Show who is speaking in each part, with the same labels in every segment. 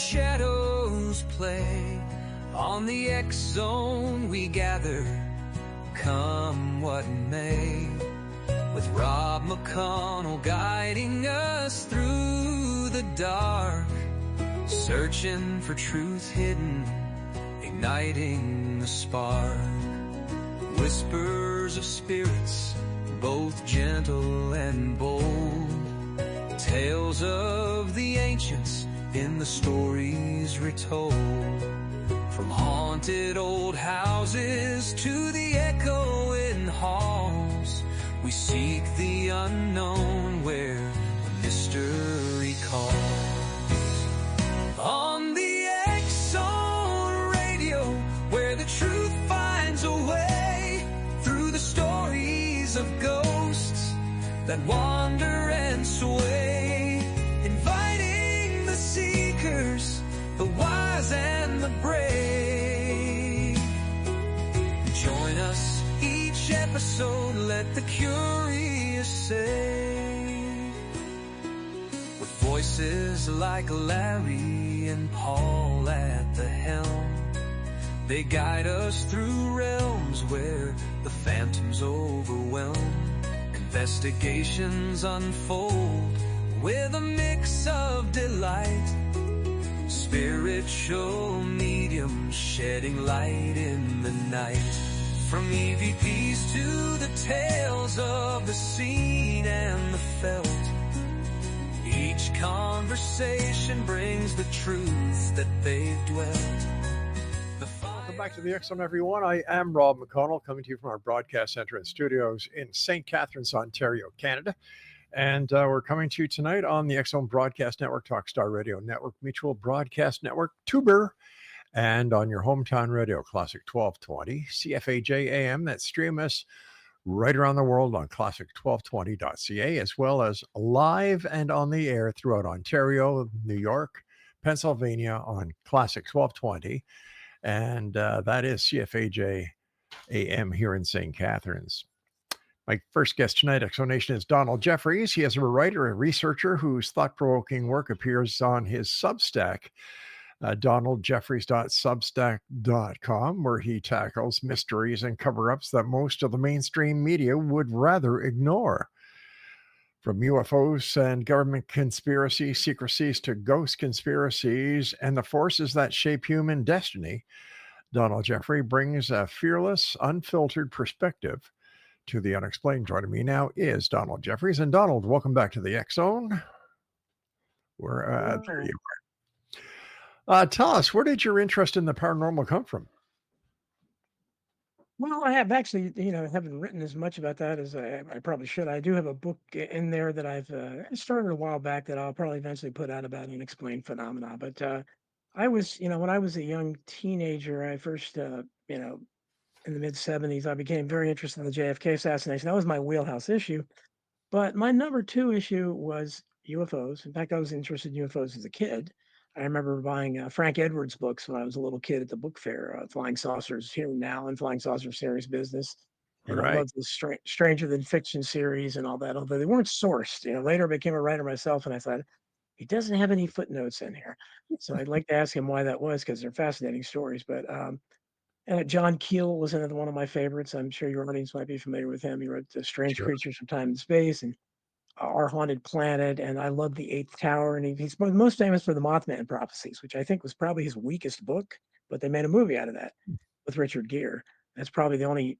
Speaker 1: shadows play. On the X Zone we gather, come what may. With Rob McConnell guiding us through the dark, searching for truth hidden, igniting the spark. Whispers of spirits, both gentle and bold. Tales of the ancients in the stories retold. From haunted old houses to the echoing halls, we seek the unknown where the mystery calls. On the X-Zone Radio, where the truth finds a way through the stories of ghosts that wander and sway, inviting the seekers, the wise and the brave. Join us each episode, let the curious say. With voices like Larry and Paul at the helm, they guide us through realms where the phantoms overwhelm. Investigations unfold with a mix of delight. Spiritual mediums shedding light in the night. From EVPs to the tales of the seen and the felt, each conversation brings the truth that they've dwelt.
Speaker 2: Welcome back to the X-Zone, everyone. I am Rob McConnell, coming to you from our broadcast center and studios in St. Catharines, Ontario, Canada. And we're coming to you tonight on the X-Zone Broadcast Network, Talkstar Radio Network, Mutual Broadcast Network, Tuber, and on your hometown radio, Classic 1220, CFAJ AM, that stream us right around the world on classic1220.ca, as well as live and on the air throughout Ontario, New York, Pennsylvania on Classic 1220. And that is CFAJ AM here in St. Catharines. My first guest tonight, Exonation, is Donald Jeffries. He is a writer and researcher whose thought-provoking work appears on his Substack, donaldjeffries.substack.com, where he tackles mysteries and cover-ups that most of the mainstream media would rather ignore. From UFOs and government conspiracy secrecies to ghost conspiracies and the forces that shape human destiny, Donald Jeffrey brings a fearless, unfiltered perspective to the unexplained. Joining me now is Donald Jeffries. And Donald, welcome back to the X-Zone. There you are. Tell us, where did your interest in the paranormal come from?
Speaker 3: Well, I have actually, haven't written as much about that as I probably should. I do have a book in there that I've started a while back that I'll probably eventually put out about unexplained phenomena. But I was, when I was a young teenager, I first, in the mid-'70s, I became very interested in the JFK assassination. That was my wheelhouse issue. But my number two issue was UFOs. In fact, I was interested in UFOs as a kid. I remember buying Frank Edwards books when I was a little kid at the book fair, Flying Saucers Here and Now and Flying Saucer Serious Business. And I loved the Stranger Than Fiction series and all that, although they weren't sourced. Later I became a writer myself, and I thought, he doesn't have any footnotes in here. So I'd like to ask him why that was, because they're fascinating stories. But John Keel was another one of my favorites. I'm sure your audience might be familiar with him. He wrote The Strange Creatures from Time and Space and Our Haunted Planet, and I love The Eighth Tower. And he's most famous for the Mothman Prophecies, which I think was probably his weakest book, but they made a movie out of that with Richard Gere. That's probably the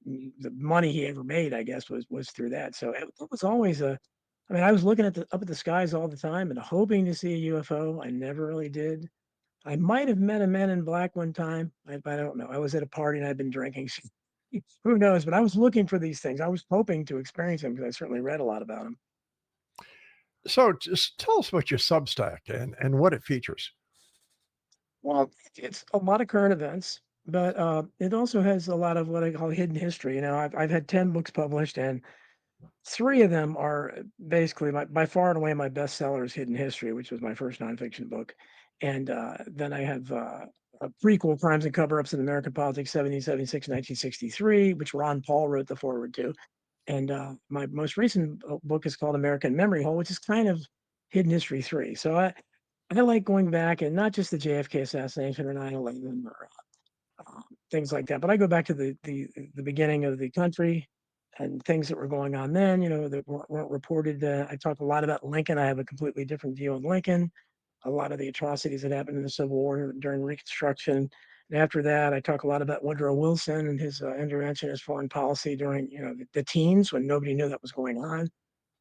Speaker 3: money he ever made, I guess, was through that. So it was always I was looking up at the skies all the time and hoping to see a UFO. I never really did. I might have met a man in black one time. I don't know. I was at a party and I'd been drinking. Who knows? But I was looking for these things. I was hoping to experience them because I certainly read a lot about them.
Speaker 2: So just tell us about your Substack and what it features.
Speaker 3: Well, it's a lot of current events, but it also has a lot of what I call hidden history. I've had 10 books published, and 3 of them are basically by far and away my bestseller is Hidden History, which was my first nonfiction book. And then I have a prequel, Crimes and Cover-Ups in American Politics, 1776, 1963, which Ron Paul wrote the foreword to. And my most recent book is called American Memory Hole, which is kind of Hidden History 3. So I like going back and not just the JFK assassination or 9/11 or things like that, but I go back to the beginning of the country and things that were going on then, that weren't reported. I talk a lot about Lincoln. I have a completely different view on Lincoln, a lot of the atrocities that happened in the Civil War during Reconstruction. And after that, I talk a lot about Woodrow Wilson and his intervention, his foreign policy during, the teens when nobody knew that was going on.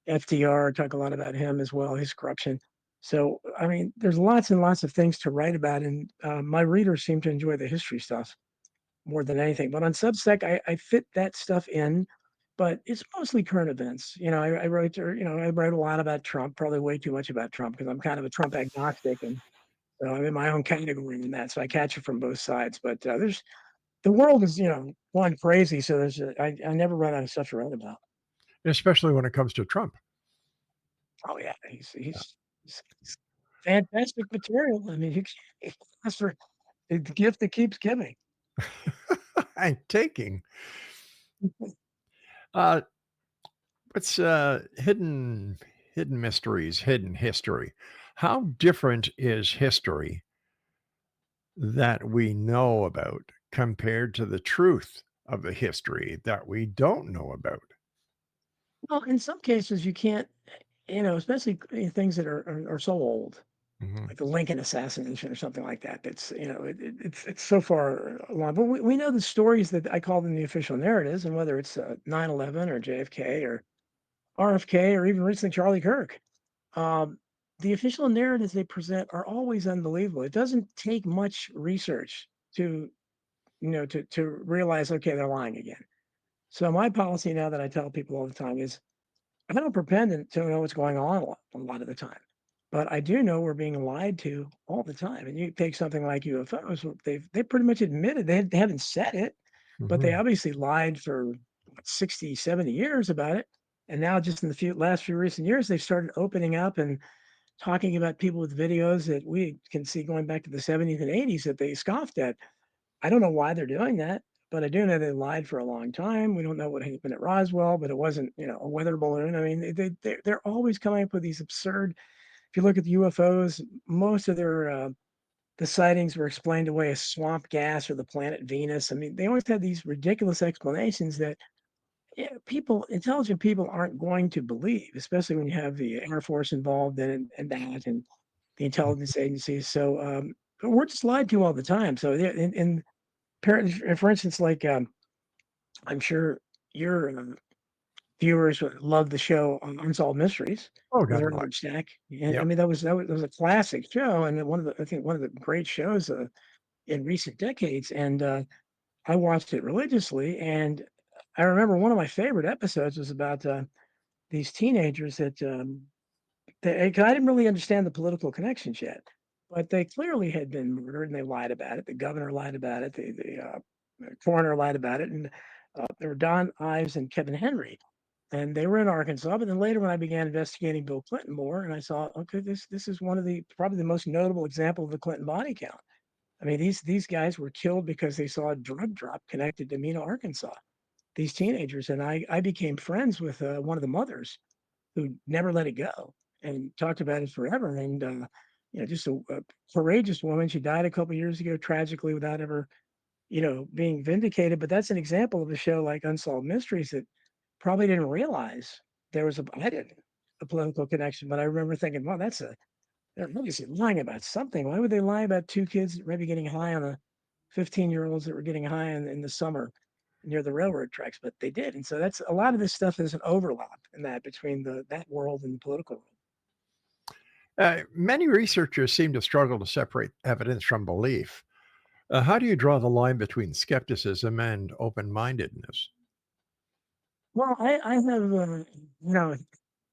Speaker 3: FDR, talk a lot about him as well, his corruption. So, I mean, there's lots and lots of things to write about, and my readers seem to enjoy the history stuff more than anything. But on Substack, I fit that stuff in, but it's mostly current events. I wrote, I wrote a lot about Trump, probably way too much about Trump because I'm kind of a Trump agnostic, and so I'm in my own category in that. So I catch it from both sides. But there's the world is, going crazy. So I never run out of stuff to write about.
Speaker 2: especially when it comes to Trump.
Speaker 3: Oh yeah, he's fantastic material. I mean, you can't ask for the gift that keeps giving.
Speaker 2: And taking. Uh, what's hidden mysteries, hidden history? How different is history that we know about compared to the truth of the history that we don't know about?
Speaker 3: Well, in some cases, you can't, especially things that are so old,
Speaker 2: Mhm.
Speaker 3: like the Lincoln assassination or something like that. That's it's so far along. But we know the stories that I call them the official narratives, and whether it's 9/11 or JFK or RFK or even recently Charlie Kirk. Um, the official narratives they present are always unbelievable. It doesn't take much research to to realize, okay, they're lying again. So my policy now that I tell people all the time is I don't pretend to know what's going on a lot of the time, but I do know we're being lied to all the time. And you take something like UFOs, they pretty much admitted they haven't said it, but they
Speaker 2: Mhm.
Speaker 3: obviously lied for what, 60, 70 years about it. And now just in the last few recent years, they've started opening up and talking about people with videos that we can see going back to the 70s and 80s that they scoffed at. I don't know why they're doing that, but I do know they lied for a long time. We don't know what happened at Roswell, but it wasn't, a weather balloon. I mean, they're always coming up with these absurd. If you look at the UFOs, most of the sightings were explained away as swamp gas or the planet Venus. I mean, they always had these ridiculous explanations that intelligent people aren't going to believe, especially when you have the Air Force involved and that and the intelligence agencies. So we're just lied to all the time. So in for instance, like I'm sure your viewers would love the show Unsolved Mysteries
Speaker 2: Oh,
Speaker 3: with
Speaker 2: God, a lot.
Speaker 3: Robert Stack. And I
Speaker 2: Yep.
Speaker 3: mean, that was a classic show, and I think one of the great shows in recent decades. And I watched it religiously, and I remember one of my favorite episodes was about these teenagers that 'cause I didn't really understand the political connections yet, but they clearly had been murdered, and they lied about it. The governor lied about it. The coroner lied about it, and there were Don Ives and Kevin Henry, and they were in Arkansas. But then later, when I began investigating Bill Clinton more, and I saw, okay, this is one of the probably the most notable example of the Clinton body count. I mean, these guys were killed because they saw a drug drop connected to Mena, Arkansas. These teenagers, and I became friends with one of the mothers who never let it go and talked about it forever. And just a courageous woman. She died a couple years ago tragically without ever, being vindicated. But that's an example of a show like Unsolved Mysteries that probably didn't realize there was I didn't a political connection. But I remember thinking, well, they're obviously lying about something. Why would they lie about two kids that maybe getting high on a 15-year-olds that were getting high in the summer near the railroad tracks? But they did. And so that's a lot of this stuff is an overlap in that between that world and the political world.
Speaker 2: Many researchers seem to struggle to separate evidence from belief. How do you draw the line between skepticism and open mindedness?
Speaker 3: Well, I have,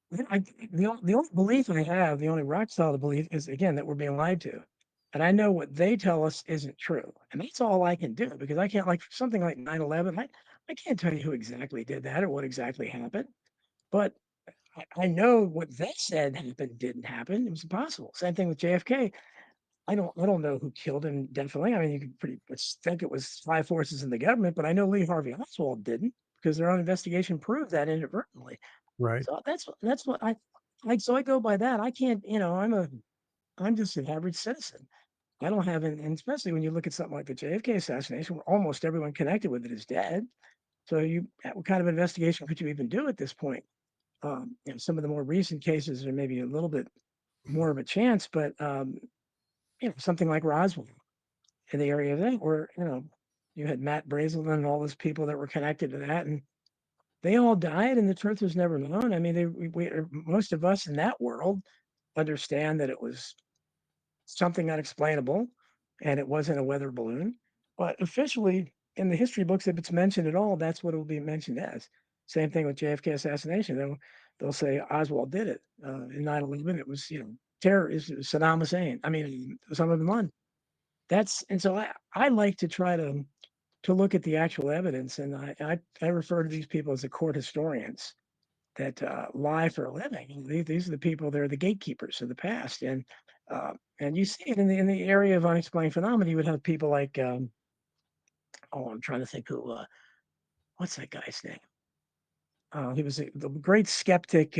Speaker 3: the only belief I have, the only rock solid belief is again that we're being lied to, and I know what they tell us isn't true, and that's all I can do because I can't like something like 9/11. I can't tell you who exactly did that or what exactly happened, but I know what they said happened didn't happen. It was impossible. Same thing with JFK. I don't know who killed him definitely. I mean, you could pretty much think it was spy forces in the government, but I know Lee Harvey Oswald didn't because their own investigation proved that inadvertently.
Speaker 2: Right.
Speaker 3: So that's what I like. So I go by that. I can't, I'm a I'm just an average citizen. I don't have an, and especially when you look at something like the JFK assassination, where almost everyone connected with it is dead. So what kind of investigation could you even do at this point? Some of the more recent cases are maybe a little bit more of a chance, but something like Roswell in the area of that, where you had Matt Brazelton and all those people that were connected to that, and they all died, and the truth was never known. I mean, most of us in that world understand that it was something unexplainable, and it wasn't a weather balloon. But officially, in the history books, if it's mentioned at all, that's what it will be mentioned as. Same thing with JFK assassination. They'll say Oswald did it. In 9/11, it was terrorists, Saddam Hussein. I mean, Osama bin Laden. And so I like to try to look at the actual evidence, and I refer to these people as the court historians that lie for a living. These are the people, they're the gatekeepers of the past, and you see it in the area of unexplained phenomena. You would have people like I'm trying to think who what's that guy's name? He was the great skeptic,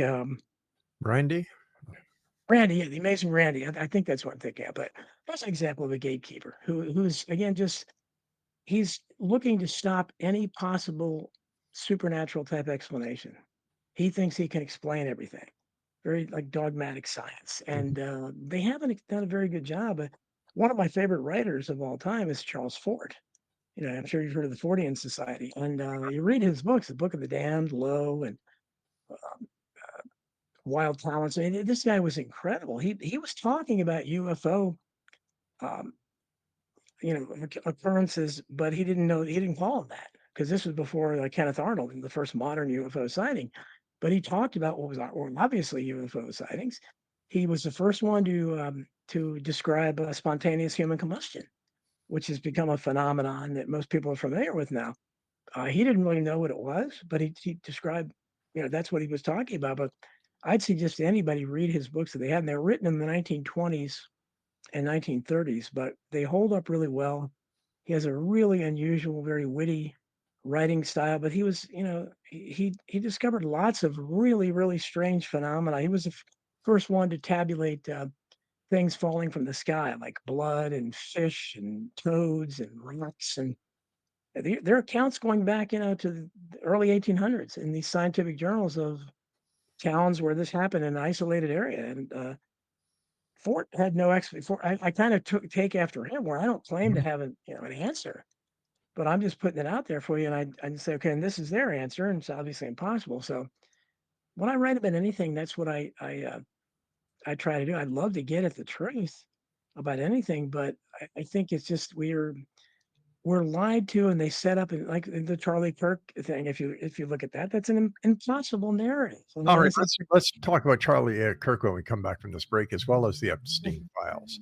Speaker 2: Randy?
Speaker 3: Randy, yeah, the amazing Randy. I think that's what I'm thinking of. But that's an example of a gatekeeper who's again just he's looking to stop any possible supernatural type explanation. He thinks he can explain everything, very like dogmatic science,
Speaker 2: Mhm.
Speaker 3: and they haven't done a very good job. One of my favorite writers of all time is Charles Fort. I'm sure you've heard of the Fortean Society, and you read his books, the Book of the Damned, Low, and Wild Talents. I mean, this guy was incredible. He was talking about UFO, um, occurrences, but he didn't call them that because this was before Kenneth Arnold and the first modern UFO sighting. But he talked about what was obviously UFO sightings. He was the first one to describe spontaneous human combustion, which has become a phenomenon that most people are familiar with now. He didn't really know what it was, but he described, that's what he was talking about. But I'd suggest anybody read his books that they had, and they're written in the 1920s and 1930s, but they hold up really well. He has a really unusual, very witty writing style, but he was, he discovered lots of really, really strange phenomena. He was the first one to tabulate things falling from the sky, like blood and fish and toads and rocks. And there are accounts going back, to the early 1800s in these scientific journals of towns where this happened in an isolated area. And Fort had no explanation. I kind of take after him, where I don't claim to
Speaker 2: Mhm.
Speaker 3: have an answer, but I'm just putting it out there for you. And I say, okay, and this is their answer, and it's obviously impossible. So when I write about anything, that's what I try to do. I'd love to get at the truth about anything, but I think it's just we're lied to, and they set up like the Charlie Kirk thing. If you look at that, that's an impossible narrative. I
Speaker 2: All
Speaker 3: mean,
Speaker 2: right,
Speaker 3: it's
Speaker 2: let's talk about Charlie Kirk when we come back from this break, as well as the Epstein files.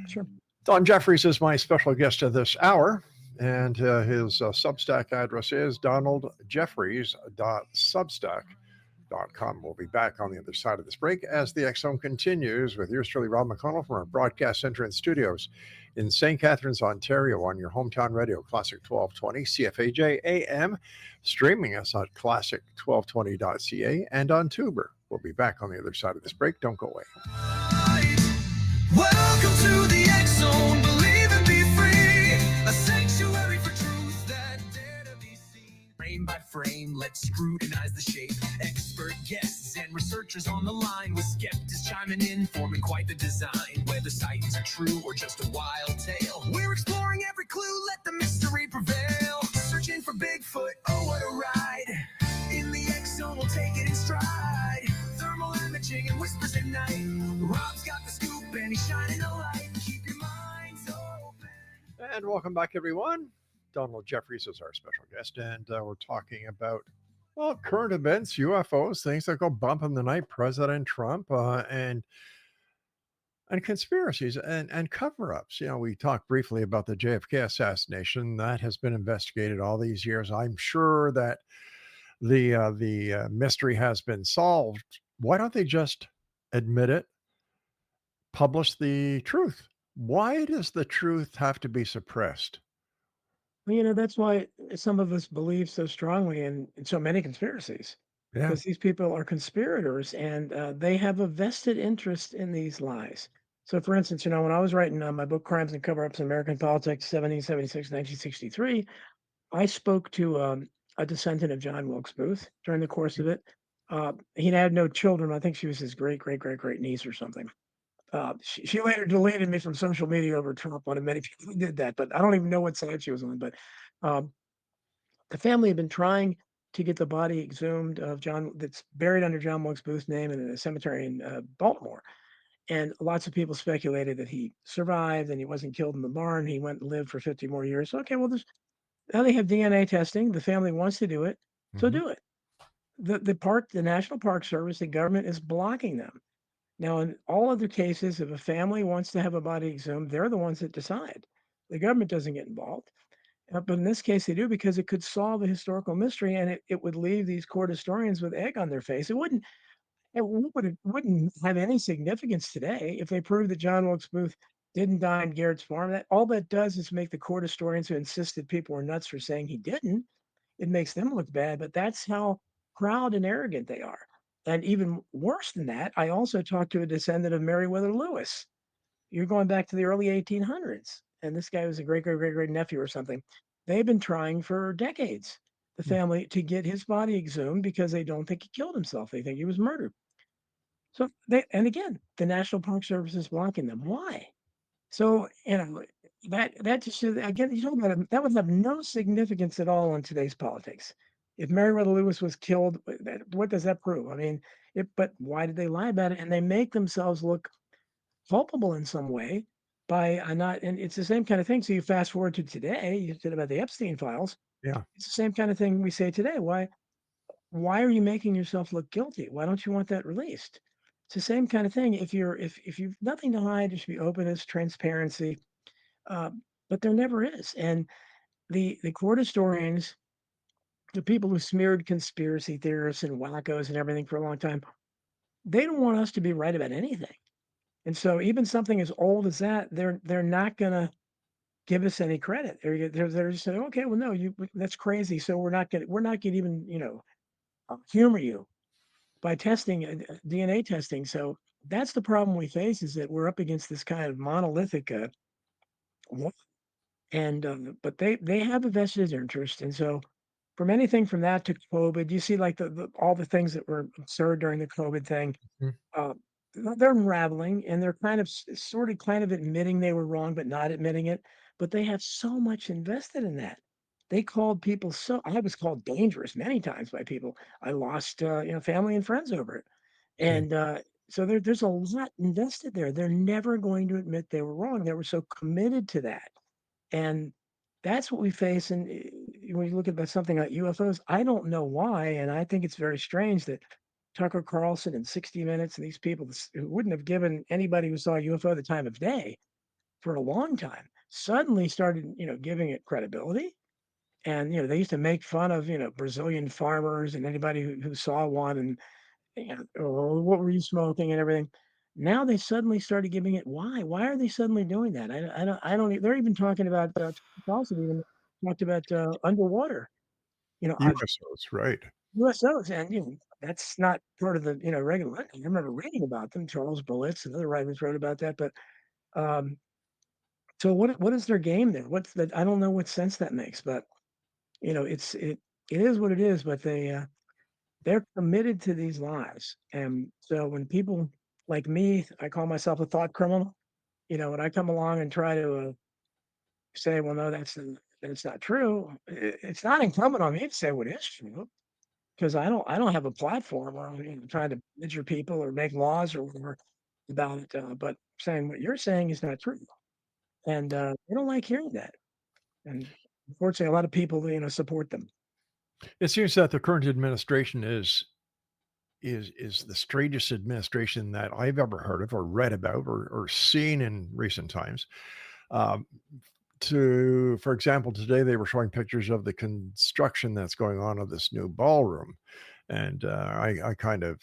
Speaker 3: sure.
Speaker 2: Don Jeffries is my special guest of this hour, and his Substack address is donaldjeffries.substack.com. We'll be back on the other side of this break as the X Zone continues with yours truly, Rob McConnell, from our broadcast center and studios in St. Catharines, Ontario, on your hometown radio, Classic 1220, CFAJ AM, streaming us on classic1220.ca and on Tuber. We'll be back on the other side of this break. Don't go away.
Speaker 1: Welcome to the X Zone. Believe and be free. A sanctuary for truth that dare to be seen. Frame by frame, let's scrutinize the shape. Expert guests and researchers on the line, with skeptics chiming in, forming quite the design. Whether sightings are true or just a wild tale, we're exploring every clue. Let the mystery prevail. Searching for Bigfoot. Oh, what a ride! In the X Zone, we'll take it in stride. Thermal imaging and whispers at night. Rob's got the scoop and he's shining a light. Keep your minds open.
Speaker 2: And welcome back, everyone. Donald Jeffries is our special guest, and we're talking about, well, current events, UFOs, things that go bump in the night, President Trump, and conspiracies and cover-ups. We talked briefly about the JFK assassination that has been investigated all these years. I'm sure that the mystery has been solved. Why don't they just admit it, publish the truth? Why does the truth have to be suppressed?
Speaker 3: Well, that's why some of us believe so strongly in so many conspiracies,
Speaker 2: Yeah.
Speaker 3: because these people are conspirators, and they have a vested interest in these lies. So, for instance, when I was writing my book, Crimes and Cover-Ups in American Politics, 1776, 1963, I spoke to a descendant of John Wilkes Booth during the course of it. He had no children. I think she was his great, great, great, great niece or something. She later deleted me from social media over Trump. One of many people who did that, but I don't even know what side she was on. But um, the family had been trying to get the body exhumed of John that's buried under John Wilkes Booth's name in a cemetery in Baltimore. And lots of people speculated that he survived and he wasn't killed in the barn. He went and lived for 50 more years. Okay, well, now they have DNA testing. The family wants to do it, so
Speaker 2: Hmm.
Speaker 3: do it. The National Park Service, the government is blocking them. Now, in all other cases, if a family wants to have a body exhumed, they're the ones that decide. The government doesn't get involved. But in this case, they do because it could solve a historical mystery and it would leave these court historians with egg on their face. It wouldn't have any significance today if they proved that John Wilkes Booth didn't die in Garrett's farm. That all that does is make the court historians who insisted people were nuts for saying he didn't. It makes them look bad, but that's how proud and arrogant they are. And even worse than that, I also talked to a descendant of Meriwether Lewis. You're going back to the early 1800s, and this guy was a great, great, great, great nephew or something. They've been trying for decades, the family, to get his body exhumed because they don't think he killed himself. They think he was murdered. So and again, the National Park Service is blocking them. Why? So, that just should, again, you talk about it, that would have no significance at all in today's politics. If Meriwether Lewis was killed, what does that prove? I mean, but why did they lie about it? And they make themselves look culpable in some way by not, and it's the same kind of thing. So you fast forward to today, you said about the Epstein files.
Speaker 2: Yeah.
Speaker 3: It's the same kind of thing we say today. Why are you making yourself look guilty? Why don't you want that released? It's the same kind of thing. If you've nothing to hide, there should be openness, transparency, uh, but there never is. And the court historians, the people who smeared conspiracy theorists and wackos and everything for a long time, they don't want us to be right about anything. And so even something as old as that, they're not gonna give us any credit. They're just saying, okay, well, no, that's crazy. So we're not gonna even humor you by testing DNA testing. So that's the problem we face is that we're up against this kind of monolithic wall. And but they have a vested interest. And so from anything from that to COVID, you see like all the things that were absurd during the COVID thing,
Speaker 2: Mhm.
Speaker 3: uh, they're unraveling and they're kind of sort of kind of admitting they were wrong, but not admitting it. But they have so much invested in that. They called people so I was called dangerous many times by people. I lost family and friends over it.
Speaker 2: Yeah.
Speaker 3: And so there's a lot invested there. They're never going to admit they were wrong. They were so committed to that. And that's what we face. And when you look at something like UFOs, I don't know why. And I think it's very strange that Tucker Carlson and 60 Minutes and these people who wouldn't have given anybody who saw a UFO the time of day for a long time suddenly started, giving it credibility. And, they used to make fun of, Brazilian farmers and anybody who saw one and, "Oh, what were you smoking?" and everything. Now they suddenly started giving it why? Why are they suddenly doing that? I don't they're even talking about, also even talked about, underwater,
Speaker 2: USOs, right.
Speaker 3: USOs, and, that's not part of the, regular I remember reading about them, Charles Bulitz and other writers wrote about that, but, um, so what is their game there? What's the I don't know what sense that makes, but, it is what it is, but they're committed to these lies, and so when people like me, I call myself a thought criminal, when I come along and try to, say, "Well, no, that's not true," it's not incumbent on me to say what is true, 'cause I don't have a platform where I'm, trying to injure people or make laws or whatever about it, but saying what you're saying is not true, and, they don't like hearing that, and unfortunately, a lot of people, support them.
Speaker 2: It seems that the current administration is the strangest administration that I've ever heard of or read about or seen in recent times. Um, for example, today they were showing pictures of the construction that's going on of this new ballroom, and I kind of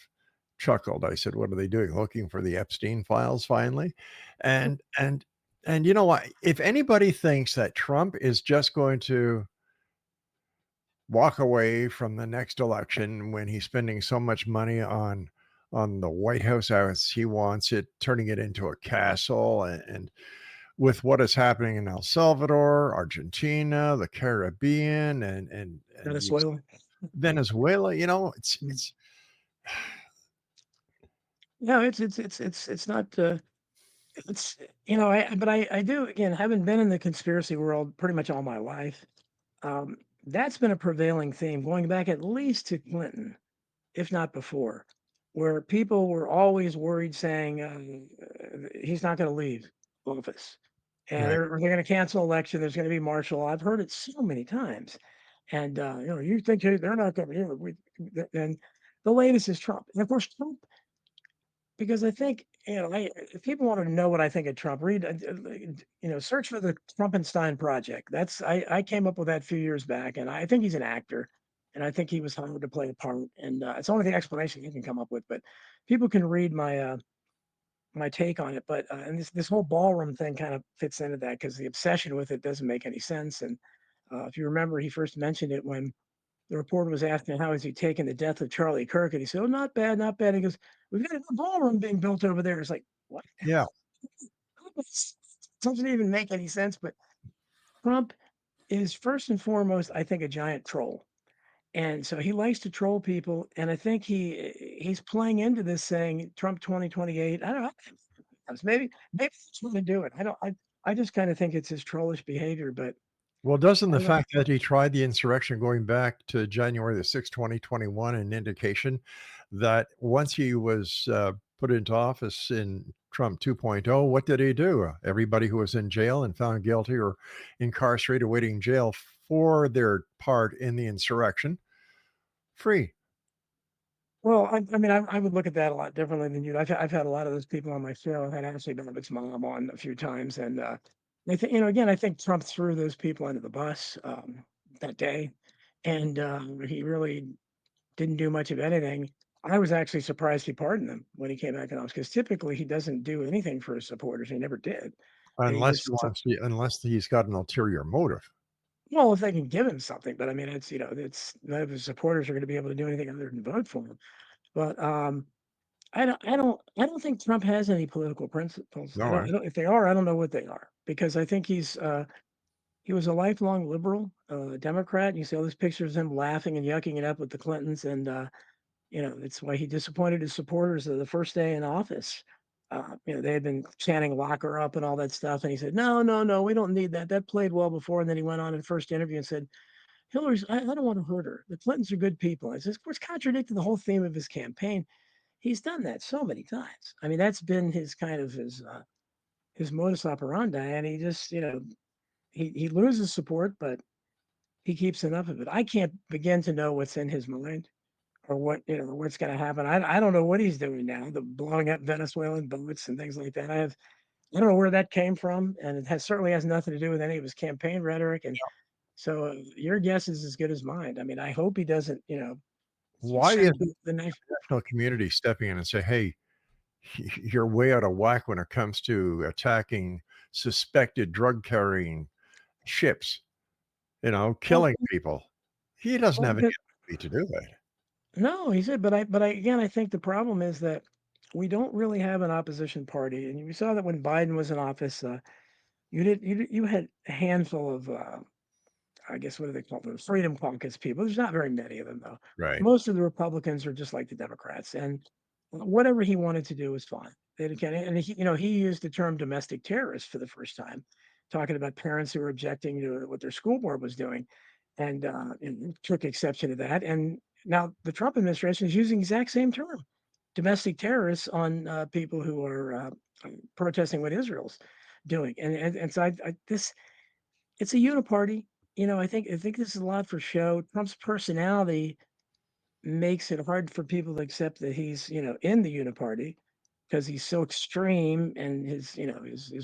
Speaker 2: chuckled. I said, "What are they doing? Looking for the Epstein files finally?" And and and you know what? If anybody thinks that Trump is just going to walk away from the next election when he's spending so much money on on the White House as he wants it, turning it into a castle, and with what is happening in El Salvador, Argentina, the Caribbean, and the
Speaker 3: Venezuela.
Speaker 2: Venezuela,
Speaker 3: Mm.
Speaker 2: it's
Speaker 3: No, it's not. It's but I do again, having been in the conspiracy world pretty much all my life. That's been a prevailing theme going back at least to Clinton, if not before, where people were always worried, saying he's not going to leave office, and
Speaker 2: right.
Speaker 3: they're going to cancel election. There's going to be martial law. I've heard it so many times, and you think they're not going to. And the latest is Trump, and of course Trump, because I think if people want to know what I think of Trump, read search for the Trumpenstein Project. I came up with that a few years back, and I think he's an actor, and I think he was hired to play a part, and it's only the explanation you can come up with. But people can read my take on it. But and this whole ballroom thing kind of fits into that because the obsession with it doesn't make any sense. And if you remember, he first mentioned it when the reporter was asking how is he taking the death of Charlie Kirk, and he said, "Oh, not bad, not bad." He goes, "We've got a new ballroom being built over there." It's like, what?
Speaker 2: Yeah.
Speaker 3: Doesn't even make any sense. But Trump is first and foremost, I think, a giant troll, and so he likes to troll people. And I think he's playing into this, saying Trump 2028. I don't know. Maybe he's trying to do it. I just kind of think it's his trollish behavior, but
Speaker 2: Well, doesn't
Speaker 3: I
Speaker 2: the
Speaker 3: don't know.
Speaker 2: fact that he tried the insurrection going back to January the 6th, 2021, an indication that once he was, put into office in Trump 2.0, what did he do? Everybody who was in jail and found guilty or incarcerated awaiting jail for their part in the insurrection, free.
Speaker 3: Well, I would look at that a lot differently than you. I've had a lot of those people on my show. I've had Ashley Babbitt's mom on a few times, and I think again, I think Trump threw those people under the bus that day, and he really didn't do much of anything. I was actually surprised he pardoned them when he came back in office because typically he doesn't do anything for his supporters. He never did, and he just
Speaker 2: Unless he's got an ulterior motive.
Speaker 3: well, if they can give him something, but I mean, it's none of his supporters are going to be able to do anything other than vote for him. But I don't think Trump has any political principles.
Speaker 2: No,
Speaker 3: I don't if they are, I don't know what they are because I think he was a lifelong liberal, Democrat. You see all these pictures of him laughing and yucking it up with the Clintons, and it's why he disappointed his supporters the first day in office. They had been chanting "lock her up" and all that stuff, and he said, "No, no, no, we don't need that. That played well before." And then he went on in the first interview and said, "Hillary's. I don't want to hurt her. The Clintons are good people." It's of course contradicting the whole theme of his campaign. He's done that so many times. I mean, that's been his kind of his modus operandi, and he just, he loses support, but he keeps enough of it. I can't begin to know what's in his mind or what's going to happen. I don't know what he's doing now. The blowing up Venezuelan boats and things like that. I don't know where that came from, and it certainly has nothing to do with any of his campaign rhetoric. And so your guess is as good as mine. I mean, I hope he doesn't,
Speaker 2: why
Speaker 3: shake
Speaker 2: isn't the
Speaker 3: the nation.
Speaker 2: international community stepping in and say, "Hey, you're way out of whack when it comes to attacking suspected drug carrying ships,
Speaker 3: Well,
Speaker 2: killing people." He doesn't
Speaker 3: well,
Speaker 2: have any
Speaker 3: because
Speaker 2: ability to do that.
Speaker 3: no, he said, but again, I think the problem is that we don't really have an opposition party, and we saw that when Biden was in office, you had a handful of I guess what do they call them? Freedom caucus people. There's not very many of them though.
Speaker 2: Right.
Speaker 3: Most of the Republicans are just like the Democrats, and whatever he wanted to do was fine. And he used the term domestic terrorist for the first time, talking about parents who were objecting to what their school board was doing, and took exception to that. And now the Trump administration is using the exact same term, domestic terrorists, on people who are protesting what Israel's doing. And so this it's a uniparty. I think this is a lot for show. Trump's personality makes it hard for people to accept that he's in the uniparty because he's so extreme and his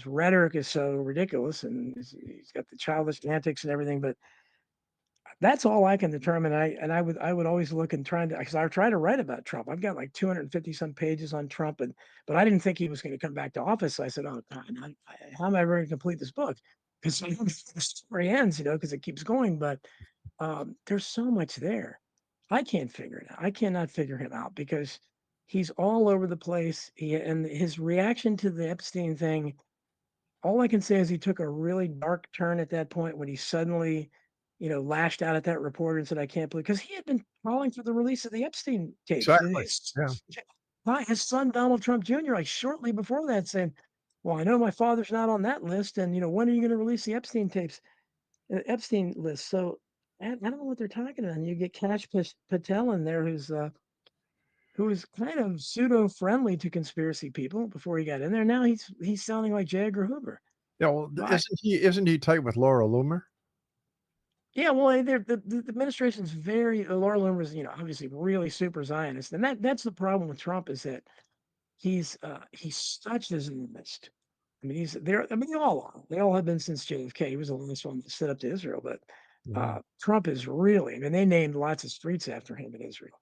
Speaker 3: rhetoric is so ridiculous and he's got the childish antics and everything. But that's all I can determine. I would always look and trying to because I try to write about Trump. I've got like 250 some pages on Trump, but I didn't think he was going to come back to office. So I said, "Oh God, how am I ever going to complete this book?" Because the story ends, because it keeps going. But there's so much there. I can't figure it out. I cannot figure him out because he's all over the place. And his reaction to the Epstein thing, all I can say is he took a really dark turn at that point when he suddenly, lashed out at that reporter and said, "I can't believe," because he had been calling for the release of the Epstein tapes.
Speaker 2: Exactly. Yeah.
Speaker 3: His son Donald Trump Jr. like shortly before that saying, "Well, I know my father's not on that list, and when are you going to release the Epstein tapes, Epstein list?" So I don't know what they're talking about. And you get Kash Patel in there, who is kind of pseudo friendly to conspiracy people before he got in there. Now he's sounding like J. Edgar Hoover.
Speaker 2: Yeah. Well,
Speaker 3: But
Speaker 2: isn't he tight with Laura Loomer?
Speaker 3: yeah, well, the administration's very Laura Loomer's, obviously really super Zionist, and that's the problem with Trump is that he's such a Zionist. I mean, he's there. I mean, they all are. They all have been since JFK. He was the last one to set up to Israel, but
Speaker 2: Mhm.
Speaker 3: Trump is really. I mean, they named lots of streets after him in Israel.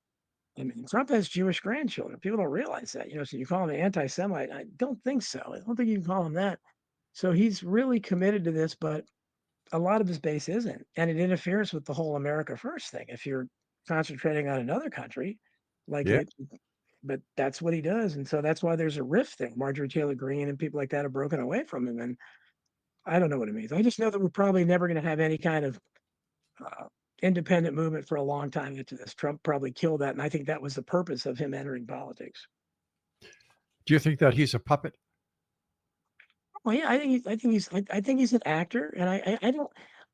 Speaker 3: I mean, Trump has Jewish grandchildren. People don't realize that. So you call him an anti-Semite? I don't think so. I don't think you can call him that. So he's really committed to this, but a lot of his base isn't, and it interferes with the whole America First thing. If you're concentrating on another country, like
Speaker 2: Yeah.
Speaker 3: it, but that's what he does, and so that's why there's a rift there. Marjorie Taylor Greene and people like that have broken away from him, and I don't know what it means. I just know that we're probably never going to have any kind of uh, independent movement for a long time after this. Trump probably killed that, and I think that was the purpose of him entering politics.
Speaker 2: Do you think that he's a puppet?
Speaker 3: Well, yeah, I think he's an actor, and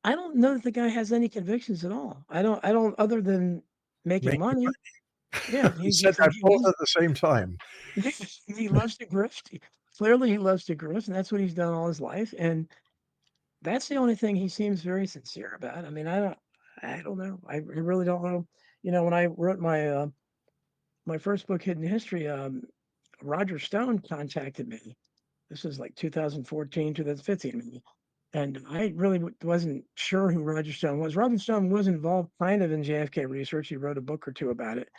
Speaker 3: I don't know that the guy has any convictions at all. I don't other than making
Speaker 2: Making
Speaker 3: money. Yeah,
Speaker 2: You said that both at the same time.
Speaker 3: he loves to grift. Clearly, he loves to grift, and that's what he's done all his life. And that's the only thing he seems very sincere about. I mean, I don't know. I really don't know. When I wrote my first book, Hidden History, Roger Stone contacted me. This was like 2014, 2015, maybe. And I really wasn't sure who Roger Stone was. Roger Stone was involved kind of in JFK research. He wrote a book or two about it.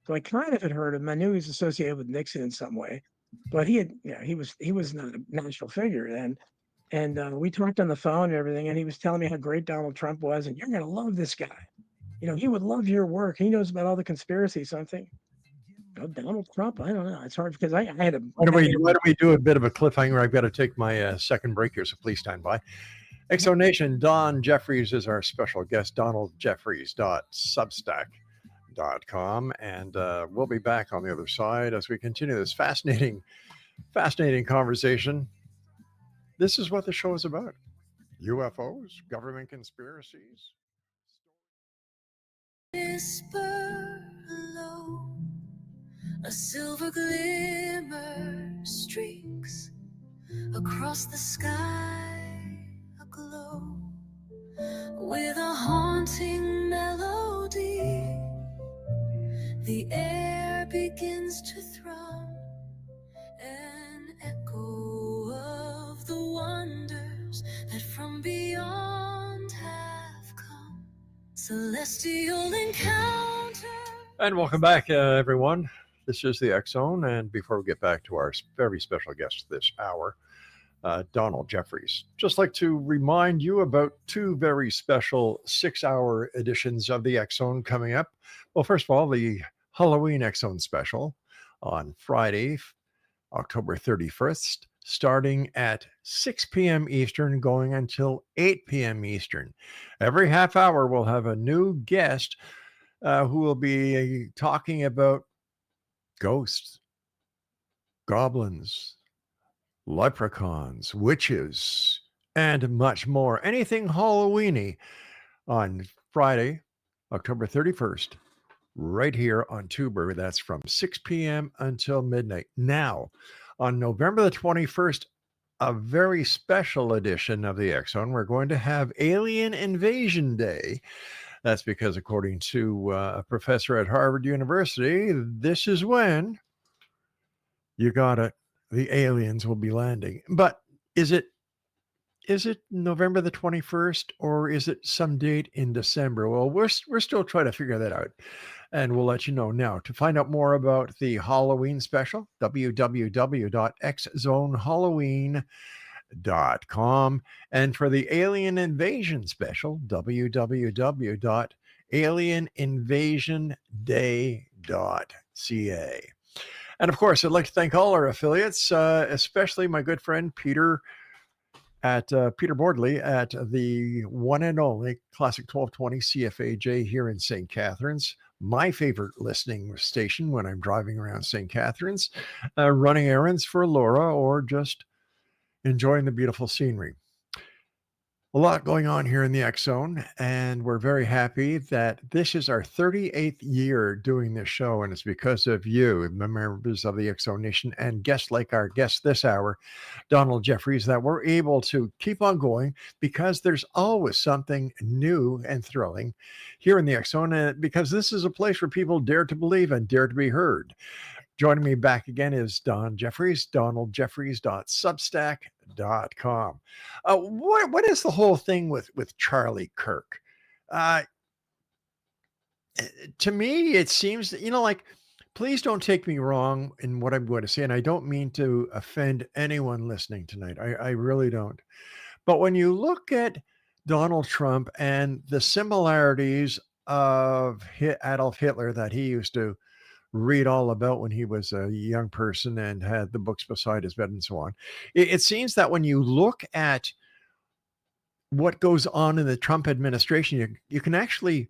Speaker 3: So I kind of had heard of him. I knew he was associated with Nixon in some way, but he was not a national figure then. And we talked on the phone and everything, and he was telling me how great Donald Trump was, and you're going to love this guy. He would love your work. He knows about all the conspiracies. So I'm thinking, oh, Donald Trump. I don't know. It's hard because I had a guy in
Speaker 2: Why
Speaker 3: my
Speaker 2: don't we do a bit of a cliffhanger? I've got to take my second break here, so please stand by. Exo Nation, Don Jeffries is our special guest, donaldjeffries.substack.com. And we'll be back on the other side as we continue this fascinating conversation. This is what the show is about: UFOs, government conspiracies.
Speaker 1: Whisper low, a silver glimmer streaks across the sky, aglow with a haunting melody. The air begins to thrum, an echo of the wonders that from beyond have come. Celestial encounter.
Speaker 2: And welcome back, everyone. This is the X Zone. And before we get back to our very special guest this hour, Donald Jeffries, just like to remind you about two very special 6-hour editions of the X Zone coming up. Well, first of all, the Halloween X Zone special on Friday, October 31st, starting at 6 p.m. Eastern, going until 8 p.m. Eastern. Every half hour, we'll have a new guest who will be talking about ghosts, goblins, leprechauns, witches, and much more. Anything Halloweeny on Friday, October 31st, right here on Tuber. That's from 6 p.m. until midnight. Now, on November the 21st, a very special edition of the X Zone, we're going to have Alien Invasion Day. That's because, according to a professor at Harvard University, this is when you got it. The aliens will be landing. But is it November the 21st or is it some date in December? Well, we're still trying to figure that out. And we'll let you know now. To find out more about the Halloween special, www.xzonehalloween.com. And for the Alien Invasion special, www.alieninvasionday.ca. And of course, I'd like to thank all our affiliates, especially my good friend Peter at Peter Bordley at the one and only Classic 1220 CFAJ here in St. Catharines, my favorite listening station when I'm driving around St. Catharines, running errands for Laura, or just enjoying the beautiful scenery. A lot going on here in the X Zone, and we're very happy that this is our 38th year doing this show, and it's because of you, the members of the X Zone Nation, and guests like our guest this hour, Donald Jeffries, that we're able to keep on going because there's always something new and thrilling here in the X Zone, and because this is a place where people dare to believe and dare to be heard. Joining me back again is Don Jeffries, donaldjeffries.substack.com. What is the whole thing with Charlie Kirk? Uh, to me, it seems that, like, please don't take me wrong in what I'm going to say, and I don't mean to offend anyone listening tonight. I really don't. But when you look at Donald Trump and the similarities of Adolf Hitler that he used to read all about when he was a young person and had the books beside his bed and so on. It seems that when you look at what goes on in the Trump administration, you can actually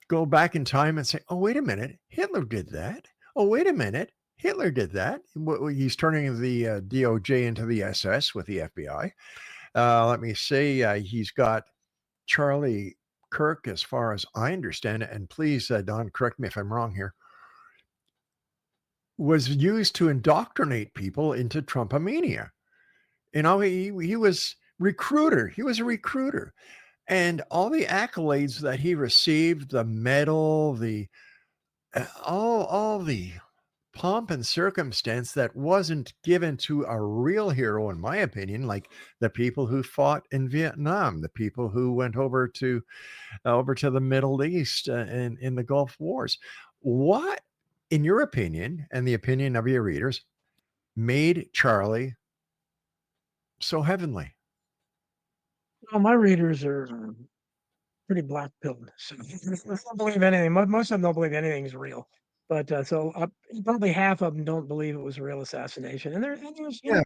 Speaker 2: go back in time and say, oh, wait a minute, Hitler did that. Oh, wait a minute, Hitler did that. He's turning the DOJ into the SS with the FBI. Let me say, he's got Charlie Kirk, as far as I understand it, and please, Don, correct me if I'm wrong here, was used to indoctrinate people into Trumpomania. He was recruiter. He was a recruiter, and all the accolades that he received, the medal, the all the pomp and circumstance that wasn't given to a real hero, in my opinion, like the people who fought in Vietnam, the people who went over to the Middle East in the Gulf Wars. What, in your opinion, and the opinion of your readers, made Charlie so heavenly?
Speaker 3: Well, my readers are pretty black pilled, so they don't believe anything. Most of them don't believe anything is real. But probably half of them don't believe it was a real assassination. And there's,
Speaker 2: Yeah.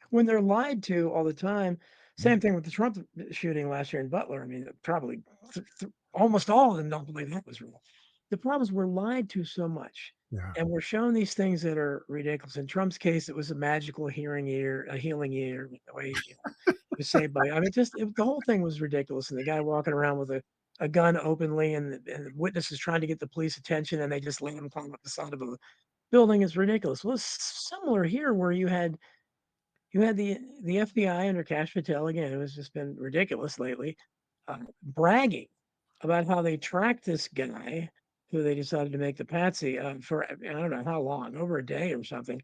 Speaker 3: when they're lied to all the time. Same thing with the Trump shooting last year in Butler. I mean, probably almost all of them don't believe that was real. The problem is we're lied to so much,
Speaker 2: Yeah.
Speaker 3: and we're shown these things that are ridiculous. In Trump's case, it was a magical hearing ear, a healing ear. The way he was saved by. I mean, the whole thing was ridiculous. And the guy walking around with a gun openly, and the witnesses trying to get the police attention, and they just let him climb up the side of a building is ridiculous. Well, it's similar here, where you had the FBI under Cash Patel again. It was just been ridiculous lately, bragging about how they tracked this guy who they decided to make the patsy for I don't know how long, over a day or something.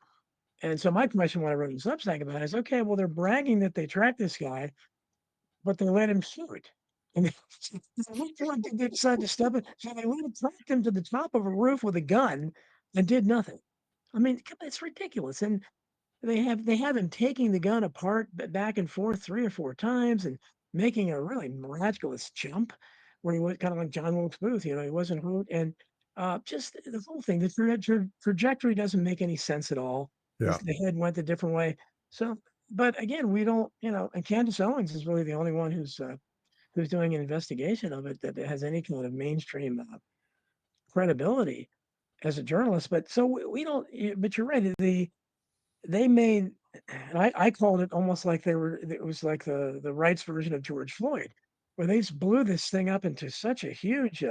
Speaker 3: And so my question when I wrote in Substack about it is, okay, well they're bragging that they tracked this guy, but they let him shoot. And at what point did they decide to step it? So they let him track him to the top of a roof with a gun and did nothing. I mean, it's ridiculous. And they have him taking the gun apart back and forth 3 or 4 times and making a really miraculous jump where he was kind of like John Wilkes Booth, he wasn't hurt. And just the whole thing, the trajectory doesn't make any sense at all.
Speaker 2: Yeah.
Speaker 3: The head went a different way. So, but again, we don't, and Candace Owens is really the only one who's doing an investigation of it that has any kind of mainstream credibility as a journalist. But so we don't. But you're right. They made, and I called it almost like it was like the rights version of George Floyd, where they just blew this thing up into such a huge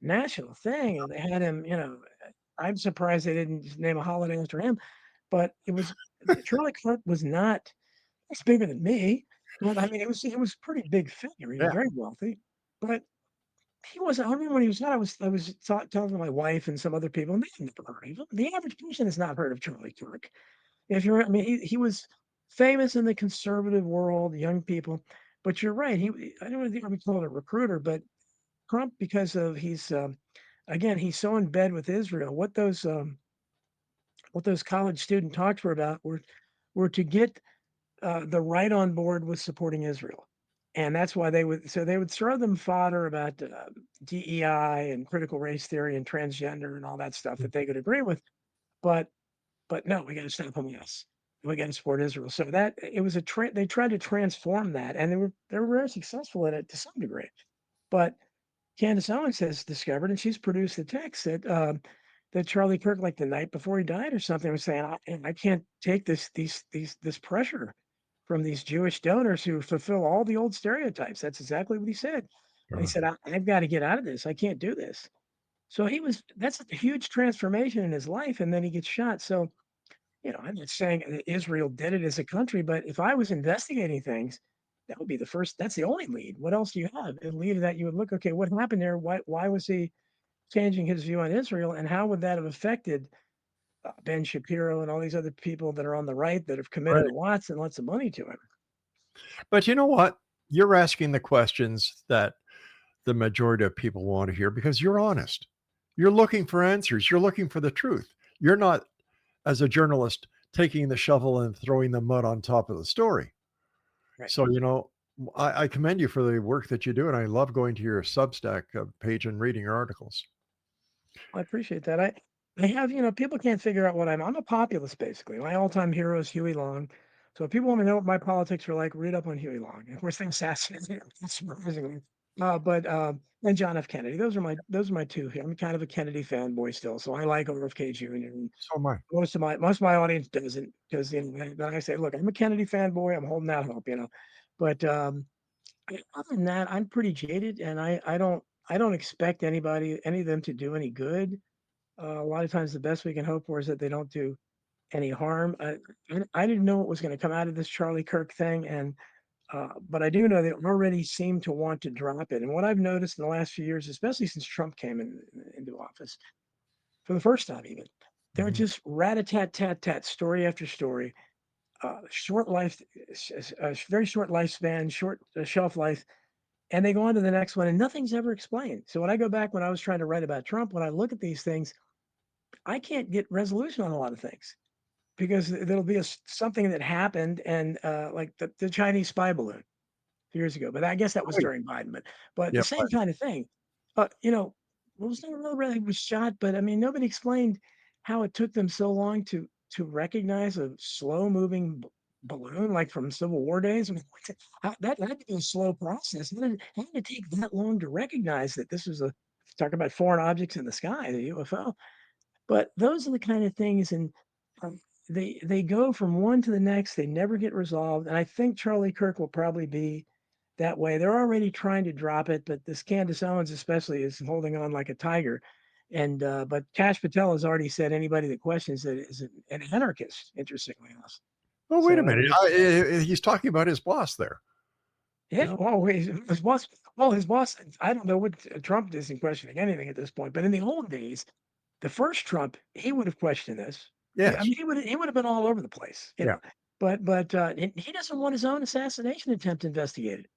Speaker 3: national thing, and they had him. I'm surprised they didn't just name a holiday after him, but it was Charlie Kirk was not. He's bigger than me, but I mean, it was a pretty big figure. He was
Speaker 2: Yeah.
Speaker 3: very wealthy, but he wasn't. I remember when he was not. I was talking to my wife and some other people, and they never heard of him. The average person has not heard of Charlie Kirk. If you're, I mean, he was famous in the conservative world, young people, but you're right. I don't think I would call it a recruiter, but Trump, because of again, he's so in bed with Israel. What those college student talks were about were to get the right on board with supporting Israel. And that's why they would throw them fodder about DEI and critical race theory and transgender and all that stuff that they could agree with. but no, we got to stop Hamas. We got to support Israel. So that it was they tried to transform that, and they were very successful at it to some degree. But Candace Owens has discovered, and she's produced the text that Charlie Kirk, like the night before he died or something, was saying, I can't take this pressure from these Jewish donors who fulfill all the old stereotypes. That's exactly what he said. And he said, I've got to get out of this. I can't do this. So that's a huge transformation in his life. And then he gets shot. So, I'm not saying that Israel did it as a country, but if I was investigating things, that would be that's the only lead. What else do you have? A lead that you would look, okay, what happened there? Why was he changing his view on Israel? And how would that have affected Ben Shapiro and all these other people that are on the right that have committed
Speaker 2: Right.
Speaker 3: lots and lots of money to him?
Speaker 2: But you know what? You're asking the questions that the majority of people want to hear because you're honest. You're looking for answers. You're looking for the truth. You're not, as a journalist, taking the shovel and throwing the mud on top of the story.
Speaker 3: Right.
Speaker 2: So, I commend you for the work that you do, and I love going to your Substack page and reading your articles.
Speaker 3: I appreciate that. I have, people can't figure out what I'm a populist, basically. My all-time hero is Huey Long. So if people want to know what my politics are like, read up on Huey Long. Of course, they assassinated him, surprisingly. And John F. Kennedy. Those are my two here. I'm kind of a Kennedy fanboy still, so I like RFK Jr. And
Speaker 2: So am I.
Speaker 3: most of my audience doesn't, because then I say, look, I'm a Kennedy fanboy. I'm holding out hope. But other than that, I'm pretty jaded, and I don't expect any of them to do any good. A lot of times, the best we can hope for is that they don't do any harm. I didn't know what was going to come out of this Charlie Kirk thing, and but I do know they already seem to want to drop it. And what I've noticed in the last few years, especially since Trump came into office for the first time, even they're
Speaker 2: Mhm.
Speaker 3: just rat-a-tat-tat-tat, story after story, short life, very short lifespan, short shelf life, and they go on to the next one, and nothing's ever explained. So when I go back when I was trying to write about Trump, when I look at these things, I can't get resolution on a lot of things because there'll be something that happened, and like the Chinese spy balloon years ago. But I guess that was
Speaker 2: Right.
Speaker 3: during Biden. But the
Speaker 2: Yeah.
Speaker 3: same kind of thing. Well, was never really was shot, but I mean, nobody explained how it took them so long to recognize a slow moving balloon like from Civil War days. I mean, that had to be a slow process. How did it take that long to recognize that this was talk about foreign objects in the sky, the UFO? But those are the kind of things, and they go from one to the next. They never get resolved, and I think Charlie Kirk will probably be that way. They're already trying to drop it, but this Candace Owens especially is holding on like a tiger. And but Kash Patel has already said anybody that questions it is an anarchist. Interestingly enough,
Speaker 2: Oh, wait a
Speaker 3: so
Speaker 2: minute. He's talking about his boss there.
Speaker 3: yeah. Well, his boss. Well, his boss. I don't know what Trump isn't questioning anything at this point. But in the old days, the first Trump, he would have questioned this. I
Speaker 2: Yes.
Speaker 3: mean, he would have been all over the place.
Speaker 2: Yeah.
Speaker 3: But he doesn't want his own assassination attempt investigated.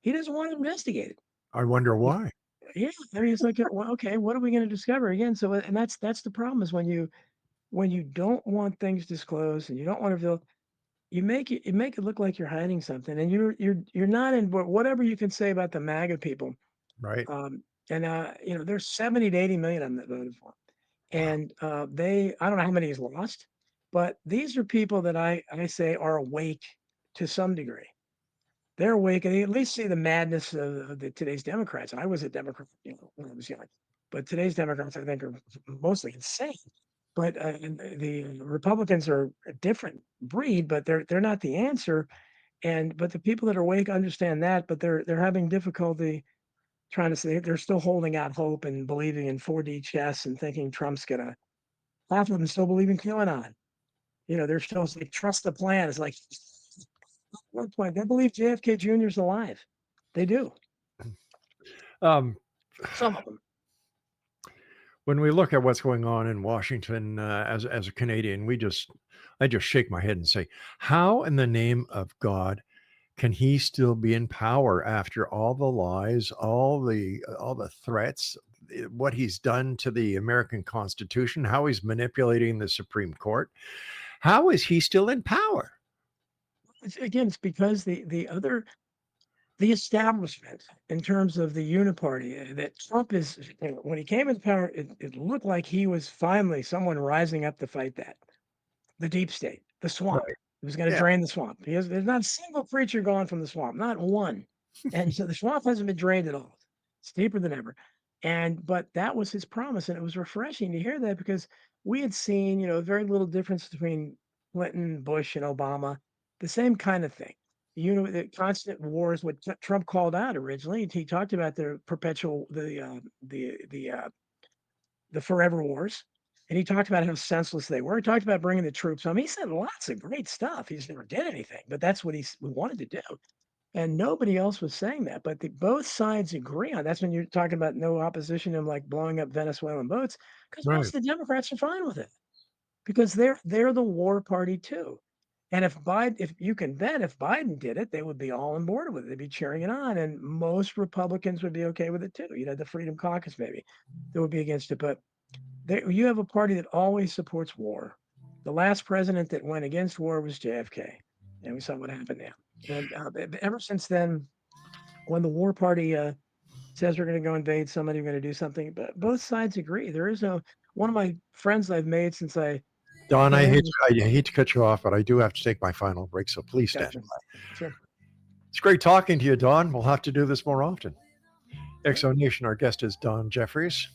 Speaker 3: He doesn't want it investigated.
Speaker 2: I wonder
Speaker 3: Y-
Speaker 2: why.
Speaker 3: Yeah, I mean, it's like, well, okay, what are we going to discover again? So, and that's the problem is when you don't want things disclosed and you don't want to reveal, you make it look like you're hiding something, and you're not in. But whatever you can say about the MAGA people,
Speaker 2: Right.
Speaker 3: um, and there's 70 to 80 million of them that voted for him,
Speaker 2: Wow.
Speaker 3: and I don't know how many he's lost, but these are people that I say are awake to some degree. They're awake, and they at least see the madness of today's Democrats. I was a Democrat, when I was young, but today's Democrats, I think, are mostly insane. But and the Republicans are a different breed, but they're not the answer. But the people that are awake understand that, but they're having difficulty trying to say they're still holding out hope and believing in 4D chess and thinking Trump's gonna. Half of them still believe in QAnon. They're still like trust the plan. It's like at one point they believe JFK Jr. is alive. They do.
Speaker 2: Um,
Speaker 3: Some of them.
Speaker 2: when we look at what's going on in Washington, as a Canadian, I just shake my head and say, how in the name of God can he still be in power after all the lies, all the threats, what he's done to the American Constitution, how he's manipulating the Supreme Court? How is he still in power?
Speaker 3: Again, it's because the other the establishment in terms of the uniparty that Trump is, when he came into power, it looked like he was finally someone rising up to fight that. The deep state, the swamp.
Speaker 2: Right.
Speaker 3: He was going to
Speaker 2: Yeah.
Speaker 3: drain the swamp. There's not a single creature gone from the swamp, not one. And so the swamp hasn't been drained at all. It's deeper than ever. But that was his promise, and it was refreshing to hear that because we had seen, very little difference between Clinton, Bush, and Obama. The same kind of thing. The constant wars, what Trump called out originally. He talked about the perpetual, the forever wars. And he talked about how senseless they were. He talked about bringing the troops home. He said lots of great stuff. He just never did anything, but that's what we wanted to do. And nobody else was saying that, but both sides agree on. That's when you're talking about no opposition and like blowing up Venezuelan boats, because most
Speaker 2: Right.
Speaker 3: of the Democrats are fine with it because they're the war party too. And if you can bet if Biden did it, they would be all on board with it. They'd be cheering it on, and most Republicans would be okay with it too. The Freedom Caucus maybe that would be against it, but you have a party that always supports war. The last president that went against war was JFK, and we saw what happened now. And ever since then, when the war party says we're going to go invade somebody, we're going to do something, but both sides agree. There is no one of my friends I've made since I.
Speaker 2: Don, I hate to cut you off, but I do have to take my final break, so please stand
Speaker 3: Gotcha.
Speaker 2: by.
Speaker 3: Sure.
Speaker 2: It's great talking to you, Don. We'll have to do this more often. XO Nation, our guest is Don Jeffries.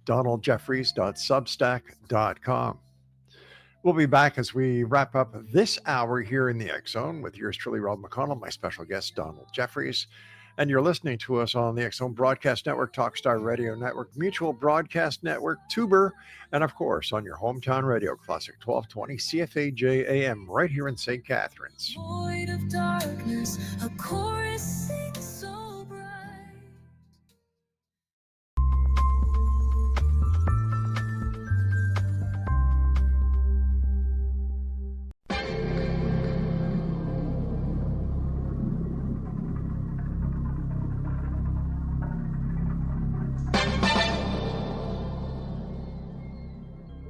Speaker 2: DonaldJeffries.substack.com. We'll be back as we wrap up this hour here in the X Zone with yours truly, Rob McConnell, my special guest, Donald Jeffries. And you're listening to us on the X Zone Broadcast Network, Talkstar Radio Network, Mutual Broadcast Network, Tuber, and of course on your hometown radio, Classic 1220 CFAJ AM, right here in St. Catharines.
Speaker 1: Void of darkness, a chorus sings so bright.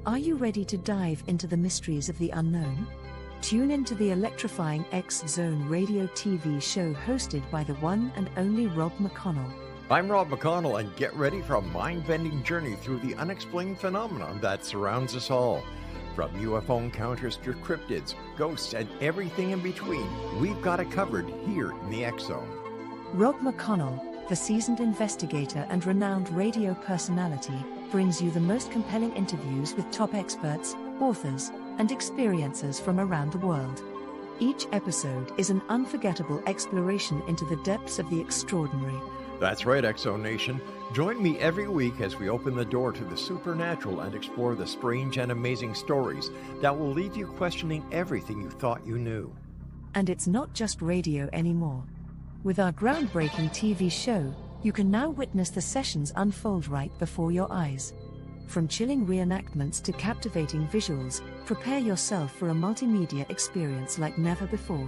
Speaker 4: Are you ready to dive into the mysteries of the unknown? Tune into the electrifying X Zone radio TV show hosted by the one and only Rob McConnell.
Speaker 2: I'm Rob McConnell, and get ready for a mind-bending journey through the unexplained phenomenon that surrounds us all. From UFO encounters to cryptids, ghosts, and everything in between, we've got it covered here in the X Zone.
Speaker 4: Rob McConnell, the seasoned investigator and renowned radio personality, brings you the most compelling interviews with top experts, authors, and experiencers from around the world. Each episode is an unforgettable exploration into the depths of the extraordinary.
Speaker 2: That's right, XO Nation. Join me every week as we open the door to the supernatural and explore the strange and amazing stories that will leave you questioning everything you thought you knew.
Speaker 4: And it's not just radio anymore. With our groundbreaking TV show, you can now witness the sessions unfold right before your eyes. From chilling reenactments to captivating visuals, prepare yourself for a multimedia experience like never before.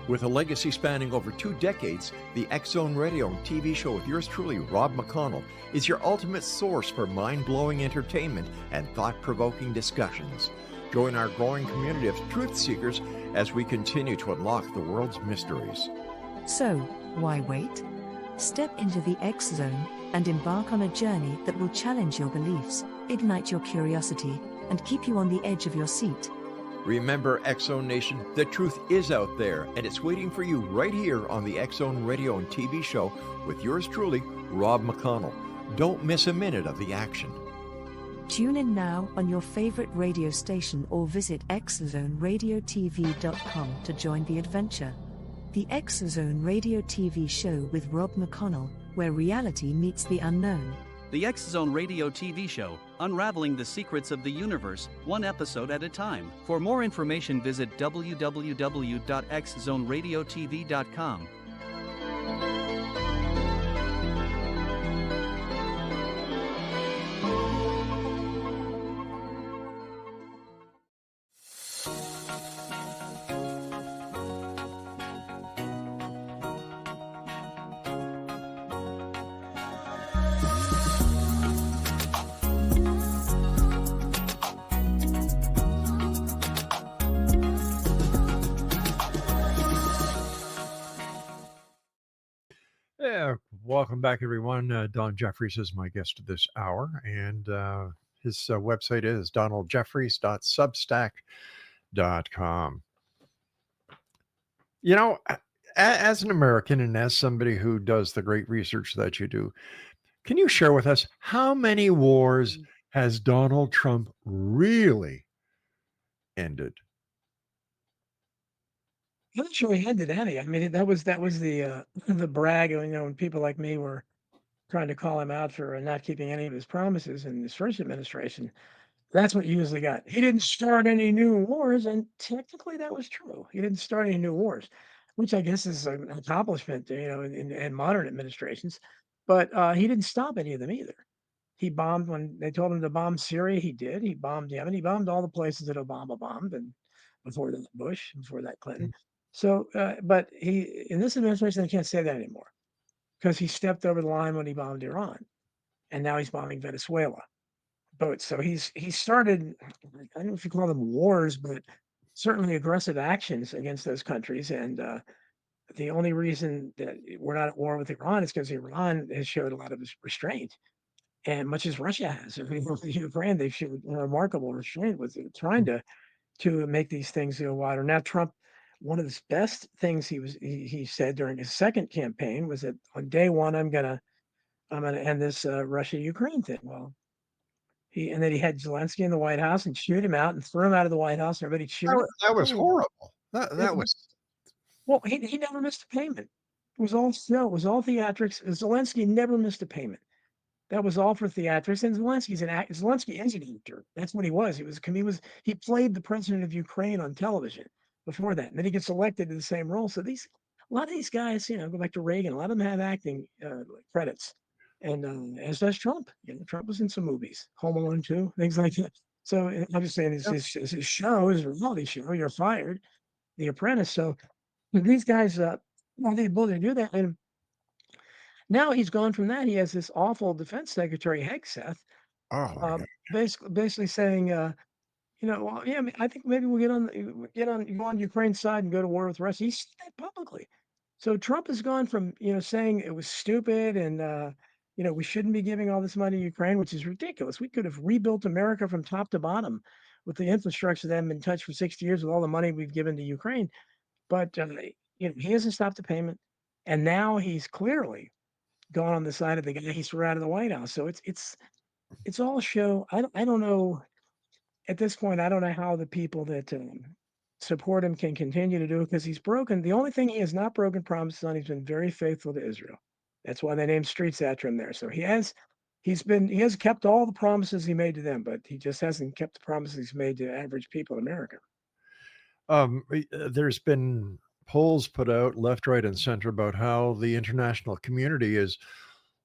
Speaker 2: With a legacy spanning over 2 decades, the X Zone Radio and TV show with yours truly, Rob McConnell, is your ultimate source for mind-blowing entertainment and thought-provoking discussions. Join our growing community of truth seekers as we continue to unlock the world's mysteries.
Speaker 4: So, why wait? Step into the X Zone and embark on a journey that will challenge your beliefs, ignite your curiosity, and keep you on the edge of your seat.
Speaker 2: Remember, X Zone Nation, the truth is out there, and it's waiting for you right here on the X Zone Radio and TV show with yours truly, Rob McConnell. Don't miss a minute of the action.
Speaker 4: Tune in now on your favorite radio station or visit xzoneradiotv.com to join the adventure. The X Zone Radio TV show with Rob McConnell, where reality meets the unknown.
Speaker 5: The X Zone Radio TV show, unraveling the secrets of the universe, one episode at a time. For more information, visit www.xzoneradiotv.com.
Speaker 2: Welcome back, everyone. Don Jeffries is my guest this hour, and his website is donaldjeffries.substack.com. You know, as an American and as somebody who does the great research that you do, can you share with us how many wars has Donald Trump really ended?
Speaker 3: I'm not sure he ended any. I mean, that was the brag. When people like me were trying to call him out for not keeping any of his promises in his first administration. That's what you usually got. He didn't start any new wars, and technically that was true. He didn't start any new wars, which I guess is an accomplishment, in modern administrations. But he didn't stop any of them either. He bombed when they told him to bomb Syria. He did. He bombed Yemen. He bombed all the places that Obama bombed, and before that Bush, before that Clinton. So, but he in this administration they can't say that anymore because he stepped over the line when he bombed Iran, and now he's bombing Venezuela. But so he started. I don't know if you call them wars, but certainly aggressive actions against those countries. And the only reason that we're not at war with Iran is because Iran has showed a lot of restraint, and much as Russia has. I mean, with Ukraine, they've showed remarkable restraint with trying to make these things go wider. Now, Trump, one of the best things he said during his second campaign was that on day one, I'm gonna end this Russia Ukraine thing. Well, and then he had Zelensky in the White House and shoot him out and threw him out of the White House. And everybody cheered him.
Speaker 2: That was
Speaker 3: Oh,
Speaker 2: horrible. That was.
Speaker 3: well, he never missed a payment. It was all show. It was all theatrics. Zelensky never missed a payment. That was all for theatrics. And Zelensky is an actor. That's what he was. He played the president of Ukraine on television before that. And then he gets elected to the same role. So a lot of these guys, go back to Reagan, a lot of them have acting credits. And as does Trump. Trump was in some movies, Home Alone 2, things like that. So I'm just saying his show, his reality show, You're Fired, The Apprentice. So these guys have the ability to do that. And now he's gone from that. He has this awful defense secretary, Hegseth,
Speaker 2: Oh my God.
Speaker 3: basically saying, well, yeah, I mean, I think maybe we'll go on Ukraine's side and go to war with Russia. He said that publicly. So Trump has gone from, saying it was stupid and, we shouldn't be giving all this money to Ukraine, which is ridiculous. We could have rebuilt America from top to bottom with the infrastructure that had been touched for 60 years with all the money we've given to Ukraine. But, he hasn't stopped the payment. And now he's clearly gone on the side of the guy he threw out of the White House. So it's all show. I don't know at this point. I don't know how the people that support him can continue to do it because he's broken. The only thing he has not broken promises on. He's been very faithful to Israel. That's why they named streets after him there. So he has kept all the promises he made to them, but he just hasn't kept the promises he's made to average people in America.
Speaker 2: There's been polls put out left, right, and center about how the international community is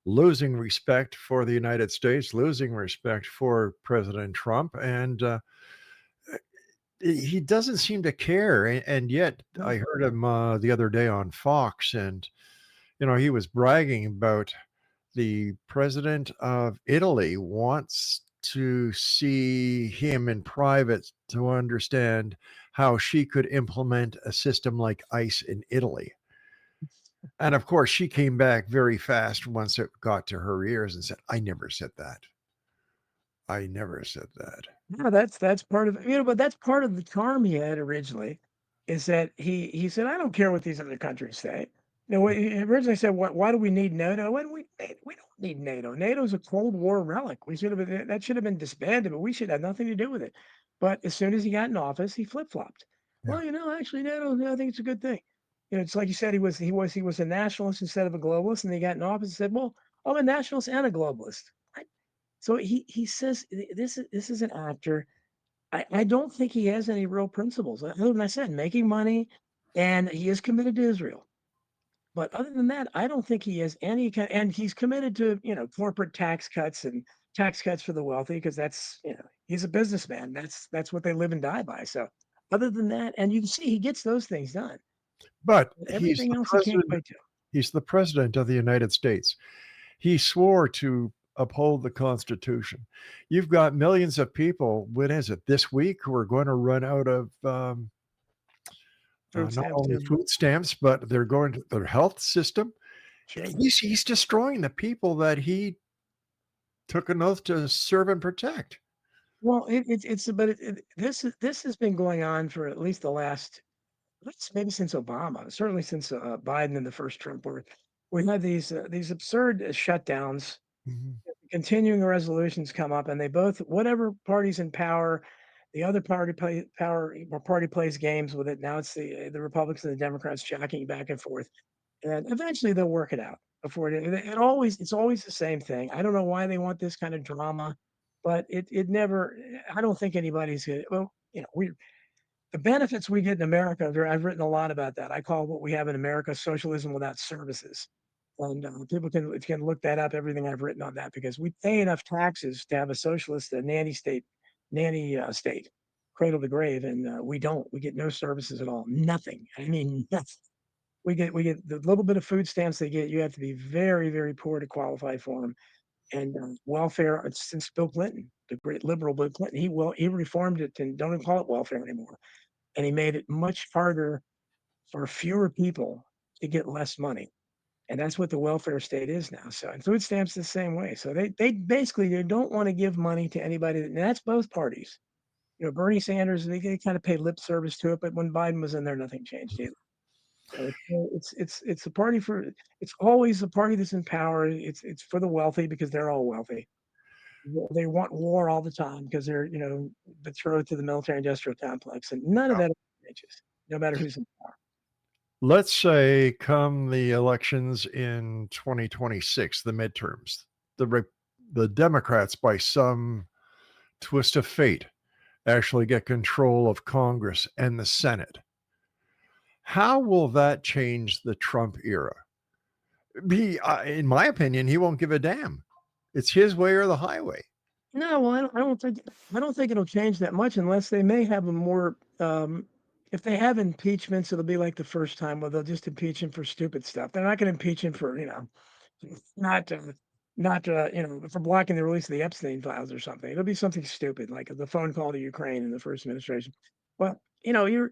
Speaker 2: losing respect for the United States, losing respect for President Trump, and he doesn't seem to care. And yet, I heard him the other day on Fox, and he was bragging about the president of Italy wants to see him in private to understand how she could implement a system like ICE in Italy. And of course, she came back very fast once it got to her ears and said, I never said that. I never said that.
Speaker 3: No, that's part of but that's part of the charm he had originally, is that he said, I don't care what these other countries say. He originally said, why do we need NATO? We don't need NATO. NATO's a Cold War relic. That should have been disbanded, but we should have nothing to do with it. But as soon as he got in office, he flip-flopped.
Speaker 2: Yeah.
Speaker 3: Well, actually NATO, I think it's a good thing. It's like you said, he was a nationalist instead of a globalist, and he got in office and said, well, I'm a nationalist and a globalist. So he says this is an actor. I don't think he has any real principles. Other than I said, making money, and he is committed to Israel. But other than that, I don't think he has any kind. And he's committed to corporate tax cuts and tax cuts for the wealthy because that's he's a businessman. That's what they live and die by. So other than that, and you can see he gets those things done.
Speaker 2: But
Speaker 3: Everything else he can't quite do.
Speaker 2: He's the president of the United States. He swore to uphold the Constitution. You've got millions of people, when is it, this week, who are going to run out of not only food stamps, but they're going to their health system
Speaker 3: Sure.
Speaker 2: He's destroying the people that he took an oath to serve and protect.
Speaker 3: Well, this has been going on for at least the last, maybe since Obama, certainly since Biden and the first Trump, where we had these absurd shutdowns.
Speaker 2: Mhm.
Speaker 3: Continuing resolutions come up, and they both, whatever party's in power, the other party plays games with it. Now it's the Republicans and the Democrats jockeying back and forth, and eventually they'll work it out. Before it's always the same thing. I don't know why they want this kind of drama, but it never. I don't think anybody's gonna. Well, we the benefits we get in America. I've written a lot about that. I call what we have in America socialism without services. And people can, if you can look that up, everything I've written on that, because we pay enough taxes to have a socialist, a nanny state, cradle to grave, and we don't. We get no services at all, nothing. I mean, nothing. We get the little bit of food stamps they get. You have to be very, very poor to qualify for them. And welfare, since Bill Clinton, the great liberal Bill Clinton, he reformed it and don't even call it welfare anymore, and he made it much harder for fewer people to get less money. And that's what the welfare state is now. So, and food stamps the same way. So they basically, they don't want to give money to anybody. And that's both parties. Bernie Sanders, they kind of pay lip service to it, but when Biden was in there, nothing changed either. So it's a party for, it's always a party that's in power. It's for the wealthy because they're all wealthy. They want war all the time because they're betrothed to the military-industrial complex, and none of that changes, no matter who's in power.
Speaker 2: Let's say come the elections in 2026, the midterms, the Democrats, by some twist of fate, actually get control of Congress and the Senate. How will that change the Trump era? In my opinion, he won't give a damn. It's his way or the highway.
Speaker 3: No, well, I don't think it'll change that much unless they may have a more. If they have impeachments, it'll be like the first time where they'll just impeach him for stupid stuff. They're not going to impeach him for not for blocking the release of the Epstein files or something. It'll be something stupid like the phone call to Ukraine in the first administration. Well, you're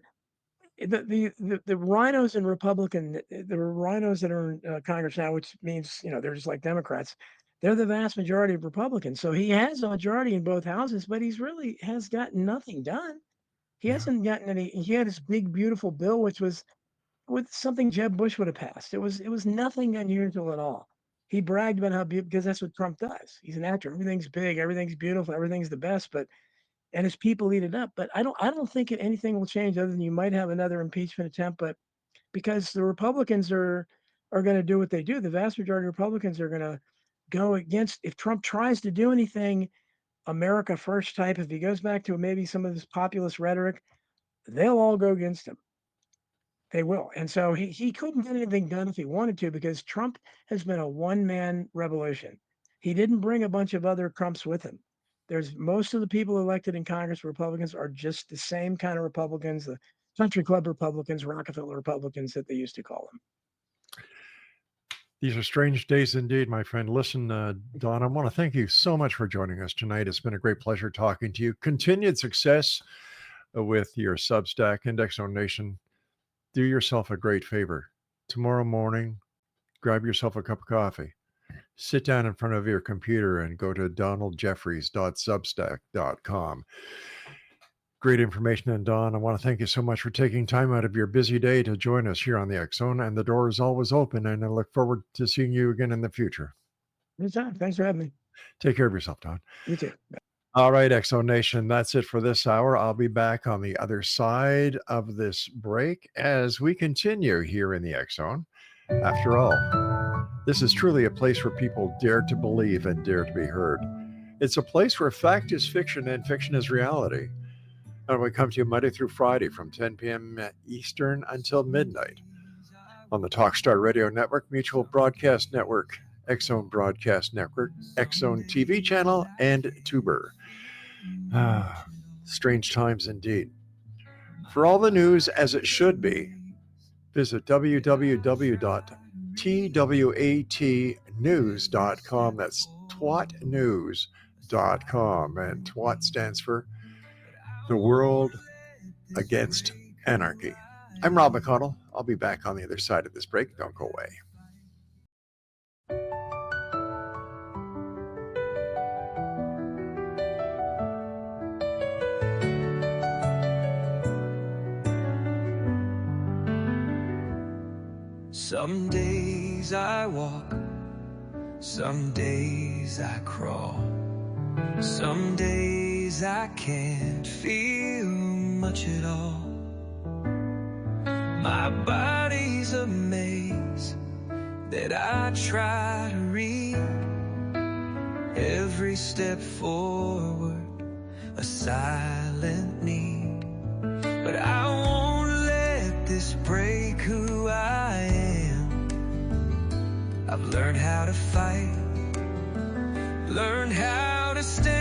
Speaker 3: the rhinos and Republican, the rhinos that are in Congress now, which means they're just like Democrats. They're the vast majority of Republicans. So he has a majority in both houses, but he's really has gotten nothing done. He
Speaker 2: Yeah.
Speaker 3: hasn't gotten any. He had his big, beautiful bill, which was with something Jeb Bush would have passed. It was nothing unusual at all. He bragged about how because that's what Trump does. He's an actor. Everything's big, everything's beautiful, everything's the best. But and his people eat it up. But I don't think anything will change other than you might have another impeachment attempt. But because the Republicans are going to do what they do, the vast majority of Republicans are going to go against if Trump tries to do anything America first type. If he goes back to maybe some of his populist rhetoric, they'll all go against him. They will. And so he couldn't get anything done if he wanted to because Trump has been a one-man revolution. He didn't bring a bunch of other Trumps with him. There's most of the people elected in Congress, Republicans, are just the same kind of Republicans, the country club Republicans, Rockefeller Republicans that they used to call them.
Speaker 2: These are strange days indeed, my friend. Listen, Don, I want to thank you so much for joining us tonight. It's been a great pleasure talking to you. Continued success with your Substack, Index On Nation. Do yourself a great favor. Tomorrow morning, grab yourself a cup of coffee. Sit down in front of your computer and go to donaldjeffries.substack.com. Great information. And Don, I want to thank you so much for taking time out of your busy day to join us here on the X Zone. And the door is always open. And I look forward to seeing you again in the future.
Speaker 3: Anytime. Thanks for having me.
Speaker 2: Take care of yourself, Don.
Speaker 3: You too.
Speaker 2: All right, X Zone Nation, that's it for this hour. I'll be back on the other side of this break as we continue here in the X Zone. After all, this is truly a place where people dare to believe and dare to be heard. It's a place where fact is fiction and fiction is reality. And we come to you Monday through Friday from 10 p.m. Eastern until midnight on the Talkstar Radio Network, Mutual Broadcast Network, X Zone Broadcast Network, X Zone TV channel, and Tuber. Strange times indeed. For all the news as it should be, visit www.twatnews.com. That's twatnews.com. And TWAT stands for The World Against Anarchy. I'm Rob McConnell. I'll be back on the other side of this break. Don't go away.
Speaker 1: Some days I walk, some days I crawl, some days I can't feel much at all. My body's a maze that I try to read. Every step forward, a silent need. But I won't let this break who I am. I've learned how to fight, learned how to stand.